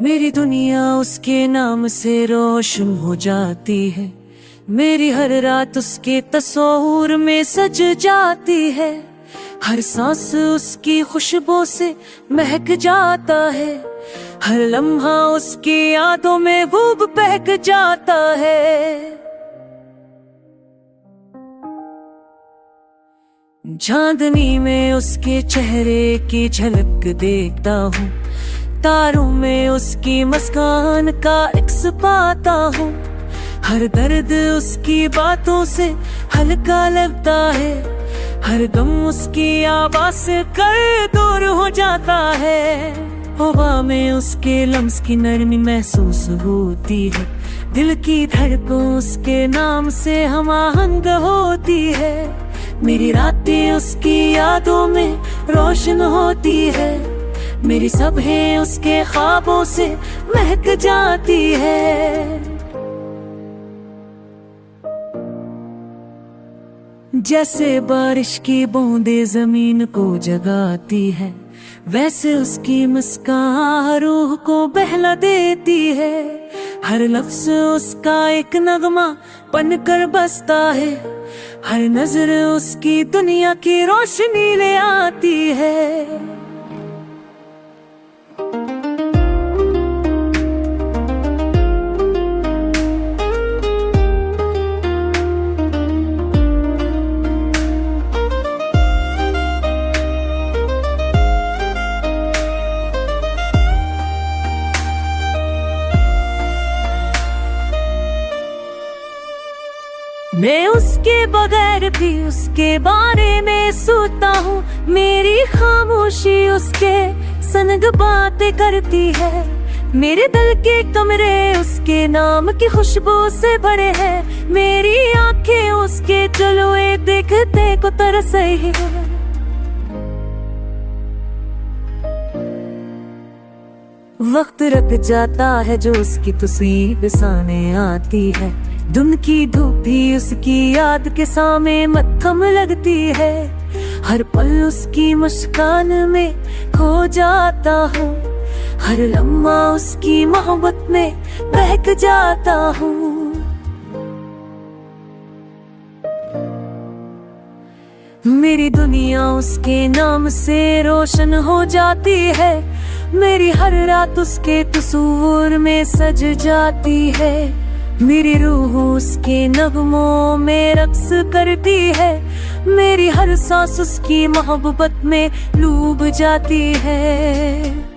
मेरी दुनिया उसके नाम से रोशन हो जाती है। मेरी हर रात उसके तस्वीर में सज जाती है। हर सांस उसकी खुशबू से महक जाता है। हर लम्हा उसकी यादों में डूब बहक जाता है। चांदनी में उसके चेहरे की झलक देखता हूँ। तारों में उसकी मुस्कान का अक्स पाता हूँ। हर दर्द उसकी बातों से हल्का लगता है। हर गम उसकी आवाज से कर दूर हो जाता है। हवा में उसके लम्स की नरमी महसूस होती है। दिल की धड़कन उसके नाम से हमाहंग होती है। मेरी रातें उसकी यादों में रोशन होती है। मेरी सुबहें उसके ख्वाबों से महक जाती है। जैसे बारिश की बूंदें जमीन को जगाती है, वैसे उसकी मुस्कान रूह को बहला देती है। हर लफ्ज उसका एक नगमा बनकर बसता है। हर नजर उसकी दुनिया की रोशनी ले आती है। मैं उसके बगैर भी उसके बारे में सोचता हूँ। मेरी खामोशी उसके संग बातें करती है। मेरे दिल के कमरे उसके नाम की खुशबू से भरे हैं। मेरी आंखें उसके जलवे देखते को तरस रही है। वक्त रख जाता है जो उसकी तस्वीर सामने आती है। दिन की धूप भी उसकी याद के सामने मत्थम लगती है। हर पल उसकी मुस्कान में खो जाता हूँ। हर लम्हा उसकी मोहब्बत में बहक जाता हूँ। मेरी दुनिया उसके नाम से रोशन हो जाती है। मेरी हर रात उसके तस्वीर में सज जाती है। मेरी रूह उसके नगमों में रक्स करती है। मेरी हर सांस उसकी मोहब्बत में डूब जाती है।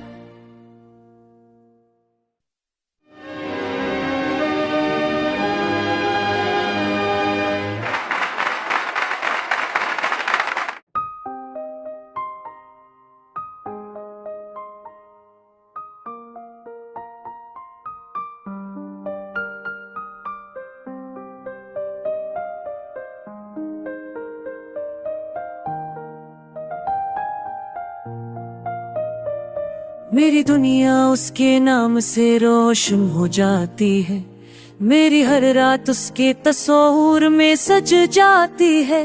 मेरी दुनिया उसके नाम से रोशन हो जाती है। मेरी हर रात उसके तस्वीर में सज जाती है।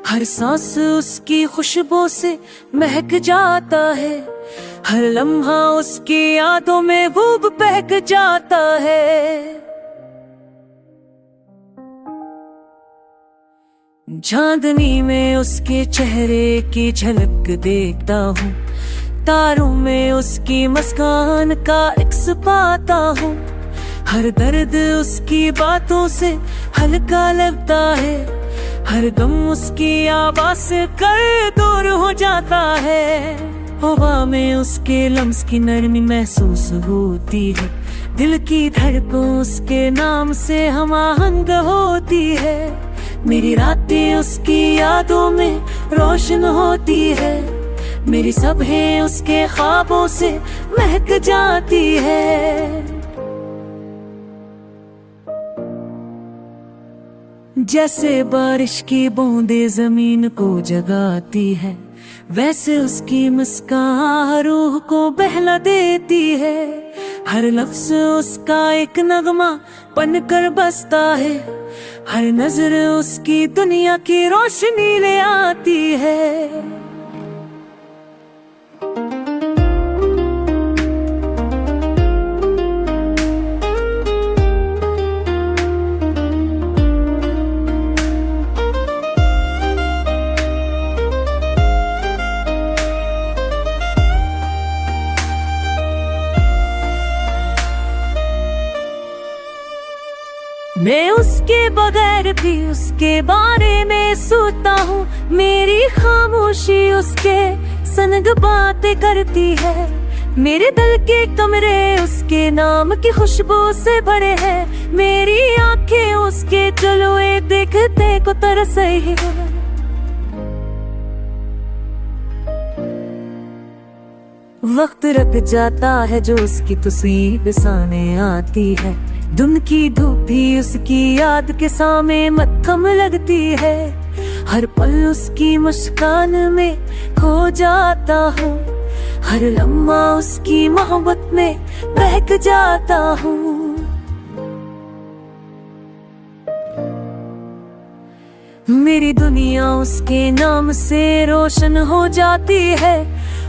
हर सांस उसकी खुशबू से महक जाता है। हर लम्हा उसकी यादों में डूब बहक जाता है। चांदनी में उसके चेहरे की झलक देखता हूँ। तारों में उसकी मुस्कान का अक्स पाता हूँ। हर दर्द उसकी बातों से हल्का लगता है। हर गम उसकी आवाज से कर दूर हो जाता है। हवा में उसके लम्स की नरमी महसूस होती है। दिल की धड़कन उसके नाम से हमाहंग होती है। मेरी रातें उसकी यादों में रोशन होती है। मेरी सुबहें उसके ख्वाबों से महक जाती है। जैसे बारिश की बूंदें जमीन को जगाती है, वैसे उसकी मुस्कान रूह को बहला देती है। हर लफ्ज उसका एक नगमा बनकर बसता है। हर नजर उसकी दुनिया की रोशनी ले आती है। मैं उसके बगैर भी उसके बारे में सोता हूँ। मेरी खामोशी उसके संग बातें करती है। मेरे दिल के कमरे उसके नाम की खुशबू से भरे हैं। मेरी आंखें उसके जलवे देखते को तरस रही है। वक्त रख जाता है जो उसकी तस्वीर सामने आती है। दिन की धूप भी उसकी याद के सामने मत्थम लगती है। हर पल उसकी मुस्कान में खो जाता हूँ। हर लम्हा उसकी मोहब्बत में बहक जाता हूँ। मेरी दुनिया उसके नाम से रोशन हो जाती है।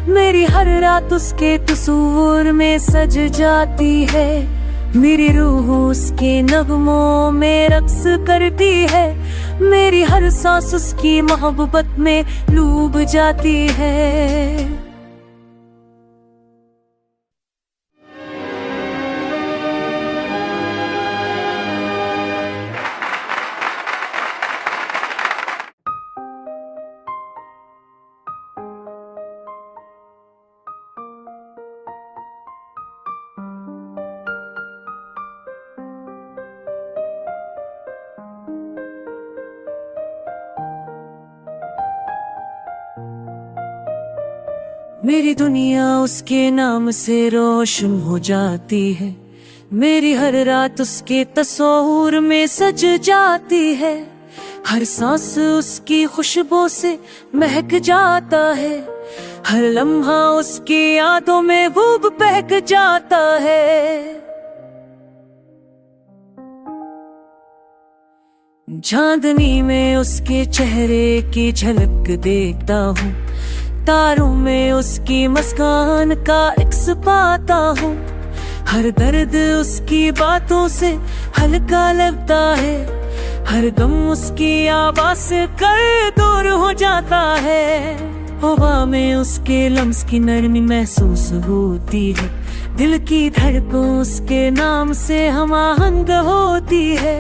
मेरी हर रात उसके तस्वीर में सज जाती है। मेरी रूह उसके नगमों में रक्स करती है। मेरी हर सांस उसकी मोहब्बत में डूब जाती है। मेरी दुनिया उसके नाम से रोशन हो जाती है। मेरी हर रात उसके तस्वीर में सज जाती है। हर सांस उसकी खुशबू से महक जाता है। हर लम्हा उसकी यादों में डूब बहक जाता है। चांदनी में उसके चेहरे की झलक देखता हूँ। तारों में उसकी मुस्कान का इक्स पाता हूँ। हर दर्द उसकी बातों से हल्का लगता है। हर गम उसकी आवाज कर दूर हो जाता है। हवा में उसके लम्स की नरमी महसूस होती है। दिल की धड़कन उसके नाम से हमाहंग होती है।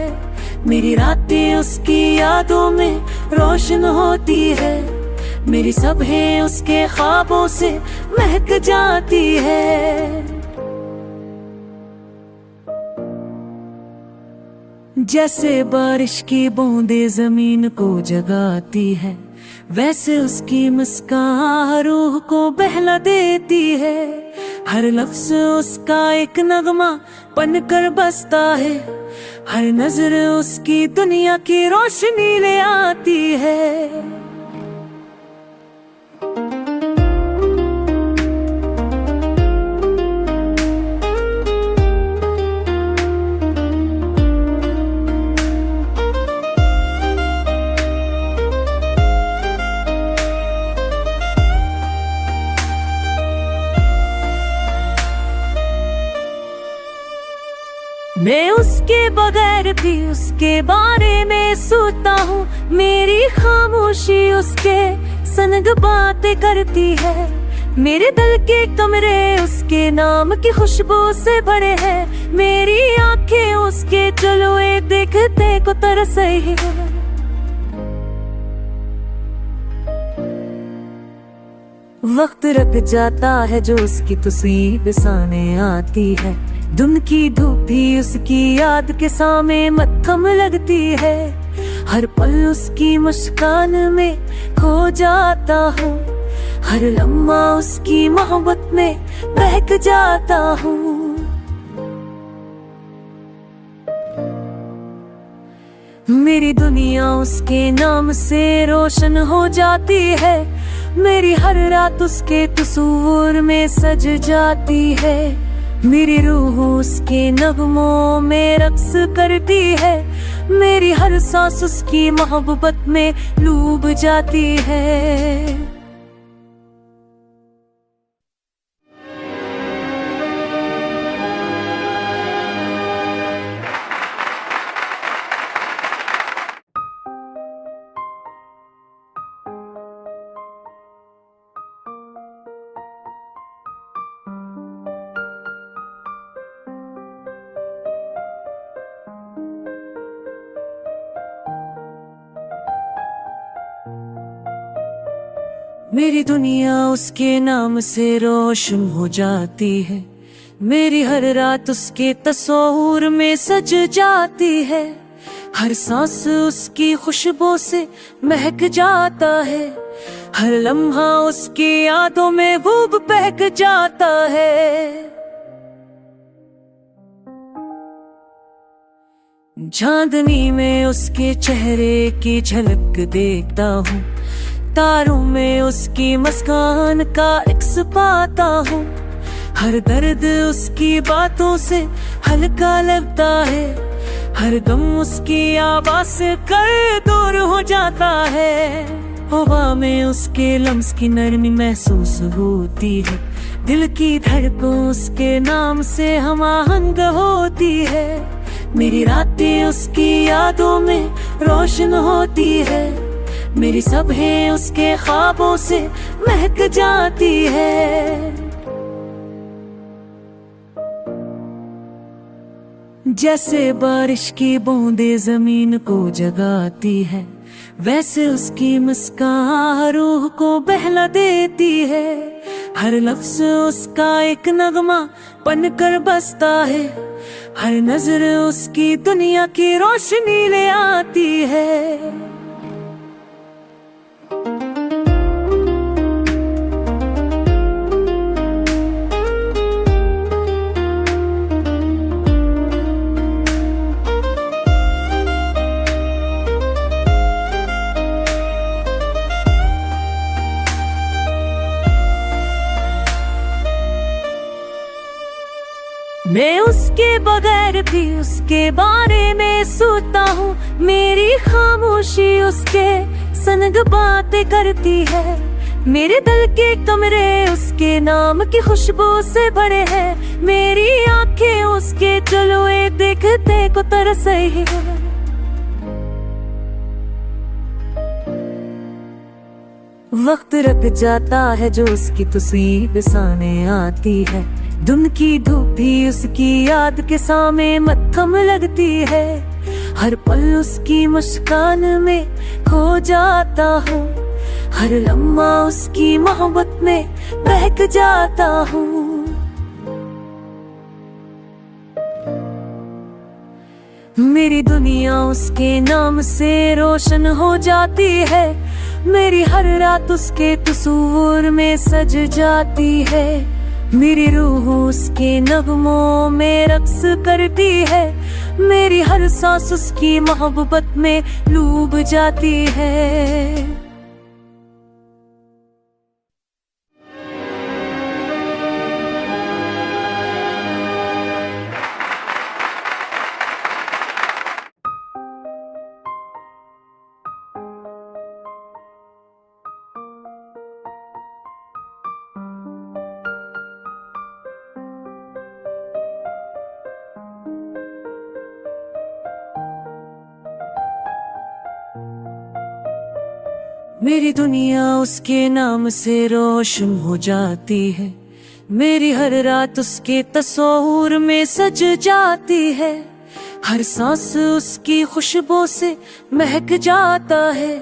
मेरी रातें उसकी यादों में रोशन होती है। मेरी सुबहें उसके ख्वाबों से महक जाती है। जैसे बारिश की बूंदें जमीन को जगाती है, वैसे उसकी मुस्कान रूह को बहला देती है। हर लफ्ज उसका एक नगमा बनकर बसता है। हर नजर उसकी दुनिया की रोशनी ले आती है। मैं उसके बगैर भी उसके बारे में सोता हूँ। मेरी खामोशी उसके संग बातें करती है। मेरे दिल के कमरे उसके नाम की खुशबू से भरे हैं। मेरी आंखें उसके जलवे देखते को तरस रही है। वक्त रख जाता है जो उसकी तस्वीर सामने आती है। दिन की धूप भी उसकी याद के सामने मत्थम लगती है। हर पल उसकी मुस्कान में खो जाता हूँ। हर लम्हा उसकी मोहब्बत में बहक जाता हूँ। मेरी दुनिया उसके नाम से रोशन हो जाती है। मेरी हर रात उसके तस्वीर में सज जाती है। मेरी रूह उसके नगमों में रक्स करती है। मेरी हर सांस उसकी मोहब्बत में डूब जाती है। मेरी दुनिया उसके नाम से रोशन हो जाती है, मेरी हर रात उसके तस्वीर में सज जाती है, हर सांस उसकी खुशबू से महक जाता है, हर लम्हा उसकी यादों में डूब बहक जाता है। चांदनी में उसके चेहरे की झलक देखता हूँ, तारों में उसकी मुस्कान का इक्स पाता हूँ, हर दर्द उसकी बातों से हल्का लगता है, हर गम उसकी आवाज से कर दूर हो जाता है। हवा में उसके लम्स की नरमी महसूस होती है, दिल की धड़कन उसके नाम से हमाहंग होती है, मेरी रातें उसकी यादों में रोशन होती है, मेरी सुबहें उसके ख्वाबों से महक जाती है। जैसे बारिश की बूंदें जमीन को जगाती है, वैसे उसकी मुस्कान रूह को बहला देती है, हर लफ्ज उसका एक नगमा बनकर बसता है, हर नजर उसकी दुनिया की रोशनी ले आती है। मैं उसके बगैर भी उसके बारे में सोचता हूँ, मेरी खामोशी उसके संग बातें करती है, मेरे दिल के कमरे उसके नाम की खुशबू से भरे हैं, मेरी आंखें उसके चलोए देखते को तरस रही है। वक्त रख जाता है जो उसकी तस्वीर सामने आती है, दिन की धूप भी उसकी याद के सामने मत्थम लगती है, हर पल उसकी मुस्कान में खो जाता हूँ, हर लम्हा उसकी मोहब्बत में बहक जाता हूँ। मेरी दुनिया उसके नाम से रोशन हो जाती है, मेरी हर रात उसके तस्वीर में सज जाती है, मेरी रूह उसके नगमों में रक्स करती है, मेरी हर सांस उसकी मोहब्बत में डूब जाती है। मेरी दुनिया उसके नाम से रोशन हो जाती है, मेरी हर रात उसके तस्वीर में सज जाती है, हर सांस उसकी खुशबू से महक जाता है,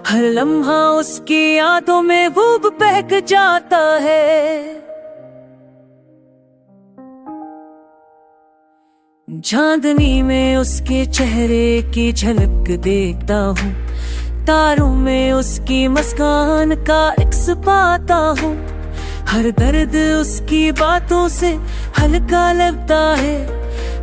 हर लम्हा उसकी यादों में डूब बहक जाता है। चांदनी में उसके चेहरे की झलक देखता हूँ, तारों में उसकी मुस्कान का इक्स पाता हूँ, हर दर्द उसकी बातों से हल्का लगता है,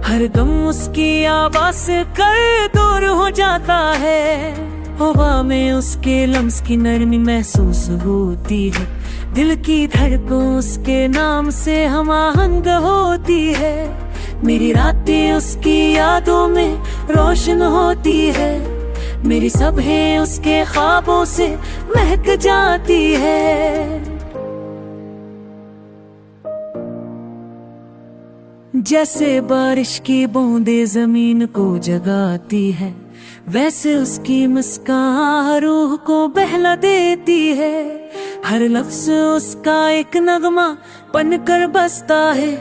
हर गम उसकी आवाज से कर दूर हो जाता है। हवा में उसके लम्स की नरमी महसूस होती है, दिल की धड़कन उसके नाम से हमाहंग होती है, मेरी रातें उसकी यादों में रोशन होती है, मेरी सुबहें उसके ख्वाबों से महक जाती है। जैसे बारिश की बूंदें जमीन को जगाती है, वैसे उसकी मुस्कान रूह को बहला देती है, हर लफ्ज उसका एक नगमा बनकर बसता है,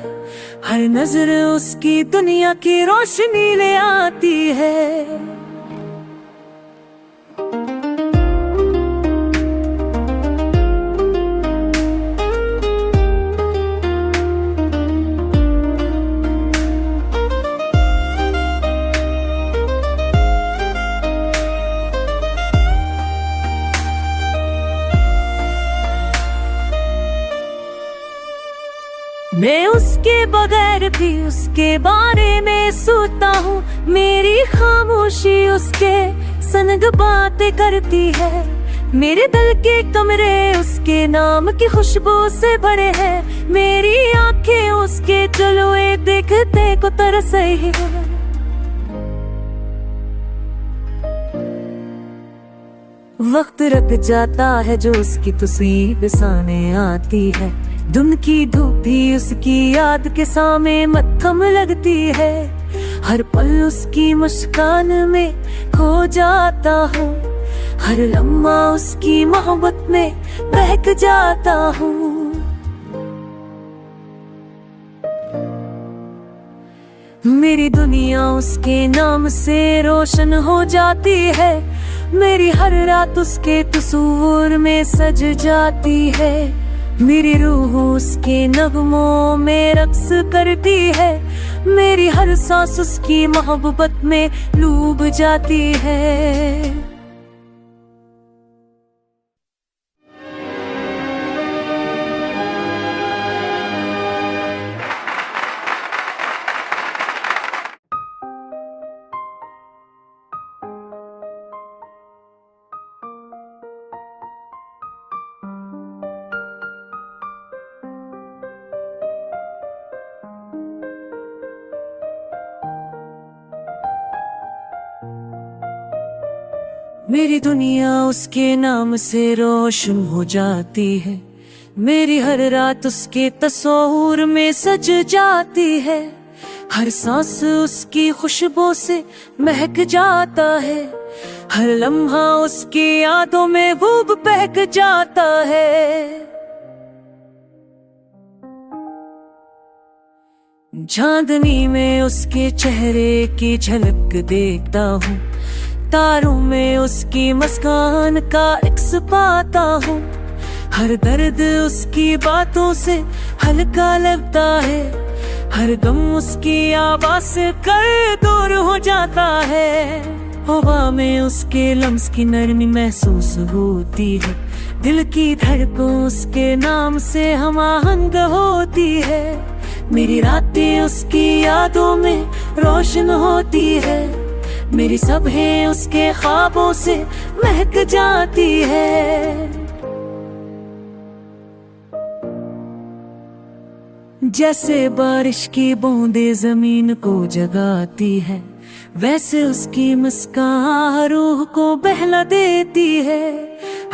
हर नजर उसकी दुनिया की रोशनी ले आती है। मैं उसके बगैर भी उसके बारे में सोचता हूँ। मेरी खामोशी उसके संग बातें करती है। मेरे दिल के कमरे उसके नाम की खुशबू से भरे हैं। मेरी आंखें उसके जलवे देखते को तरस रही है। वक्त रख जाता है जो उसकी तस्वीर सामने आती है। दिन की धूप भी उसकी याद के सामने मत्थम लगती है। हर पल उसकी मुस्कान में खो जाता हूँ। हर लम्हा उसकी मोहब्बत में बहक जाता हूँ। मेरी दुनिया उसके नाम से रोशन हो जाती है। मेरी हर रात उसके तस्वीर में सज जाती है। मेरी रूह उसके नगमों में रक्स करती है। मेरी हर सांस उसकी मोहब्बत में डूब जाती है। मेरी दुनिया उसके नाम से रोशन हो जाती है। मेरी हर रात उसके तस्वीर में सज जाती है। हर सांस उसकी खुशबू से महक जाता है। हर लम्हा उसकी यादों में डूब बहक जाता है। चांदनी में उसके चेहरे की झलक देखता हूँ। तारों में उसकी मुस्कान का इक्स पाता हूँ। हर दर्द उसकी बातों से हल्का लगता है। हर गम उसकी आवाज से कर दूर हो जाता है। हवा में उसके लम्स की नरमी महसूस होती है। दिल की धड़कन उसके नाम से हमाहंग होती है। मेरी रातें उसकी यादों में रोशन होती है। मेरी सुबहें उसके ख्वाबों से महक जाती है। जैसे बारिश की बूंदें जमीन को जगाती है, वैसे उसकी मुस्कान रूह को बहला देती है।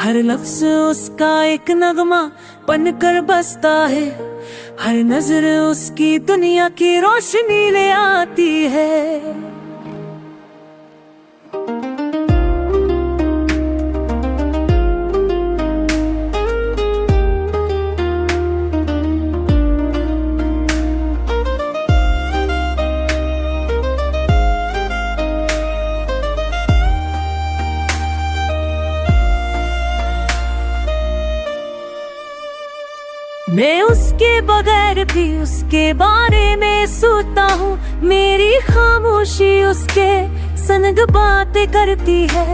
हर लफ्ज उसका एक नगमा बनकर बसता है। हर नजर उसकी दुनिया की रोशनी ले आती है। मैं उसके बगैर भी उसके बारे में सोचता हूँ। मेरी खामोशी उसके संग बातें करती है।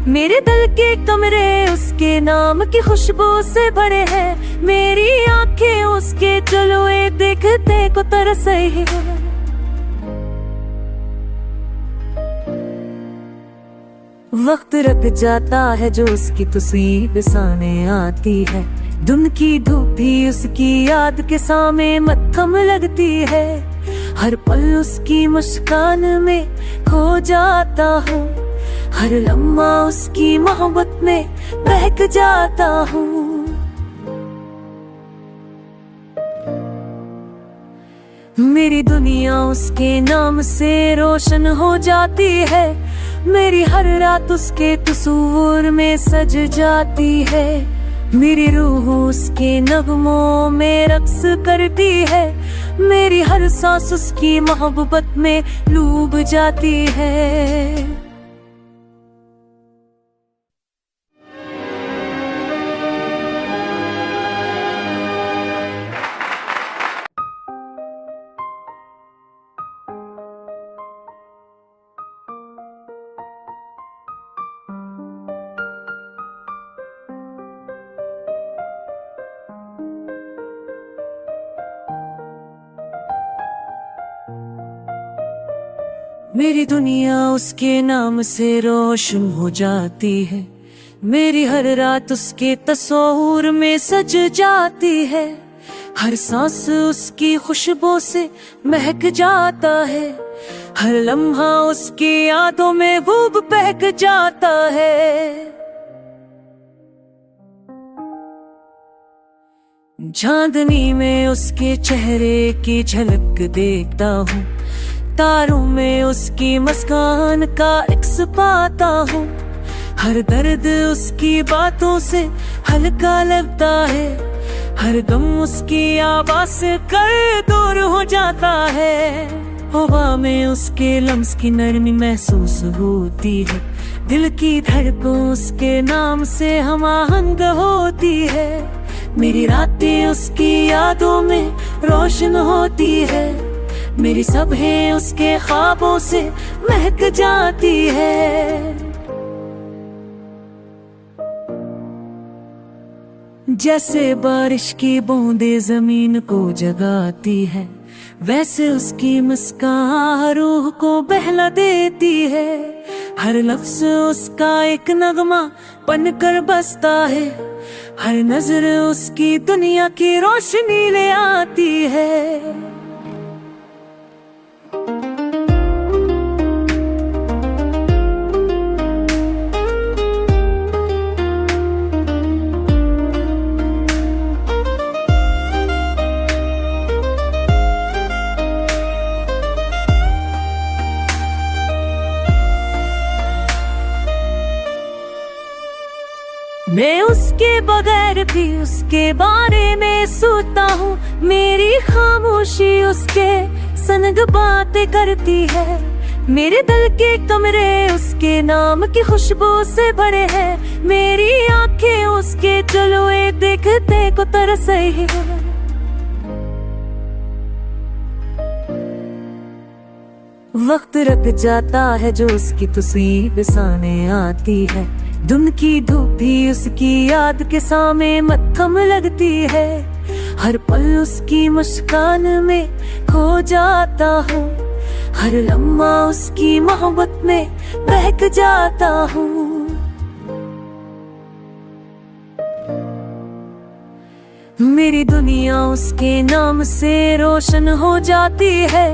मेरे दिल के कमरे उसके नाम की खुशबू से भरे हैं। मेरी आंखें उसके जलवे देखते को तरस रही है। वक्त रख जाता है जो उसकी तस्वीर सामने आती है। दिन की धूप भी उसकी याद के सामने मत्थम लगती है। हर पल उसकी मुस्कान में खो जाता हूँ। हर लम्हा उसकी मोहब्बत में बहक जाता हूँ। मेरी दुनिया उसके नाम से रोशन हो जाती है। मेरी हर रात उसके तस्वीर में सज जाती है। मेरी रूह उसके नगमों में रक्स करती है। मेरी हर सांस उसकी मोहब्बत में डूब जाती है। मेरी दुनिया उसके नाम से रोशन हो जाती है, मेरी हर रात उसके तस्वीर में सज जाती है, हर सांस उसकी खुशबू से महक जाता है, हर लम्हा उसकी यादों में डूब बहक जाता है। चांदनी में उसके चेहरे की झलक देखता हूँ, तारों में उसकी मुस्कान का अक्स पाता हूँ, हर दर्द उसकी बातों से हल्का लगता है, हर गम उसकी आवाज से कर दूर हो जाता है। हवा में उसके लम्स की नरमी महसूस होती है, दिल की धड़कन उसके नाम से हमाहंग होती है, मेरी रातें उसकी यादों में रोशन होती है, मेरी सुबहें उसके ख्वाबों से महक जाती है। जैसे बारिश की बूंदें जमीन को जगाती है, वैसे उसकी मुस्कान रूह को बहला देती है, हर लफ्ज उसका एक नगमा बनकर बसता है, हर नजर उसकी दुनिया की रोशनी ले आती है। मैं उसके बगैर भी उसके बारे में सोचता हूँ, मेरी खामोशी उसके संग बातें करती है, मेरे दिल के कमरे उसके नाम की खुशबू से भरे हैं, मेरी आंखें उसके जलवे देखते को तरस रही है। वक्त रख जाता है जो उसकी तस्वीर सामने आती है, दिन की धूप भी उसकी याद के सामने मत्थम लगती है, हर पल उसकी मुस्कान में खो जाता हूँ, हर लम्हा उसकी मोहब्बत में बहक जाता हूँ। मेरी दुनिया उसके नाम से रोशन हो जाती है,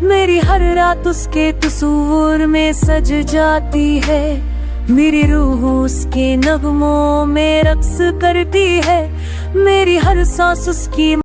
मेरी हर रात उसके तस्वीर में सज जाती है, मेरी रूह उसके नगमों में रक्स करती है, मेरी हर सांस उसकी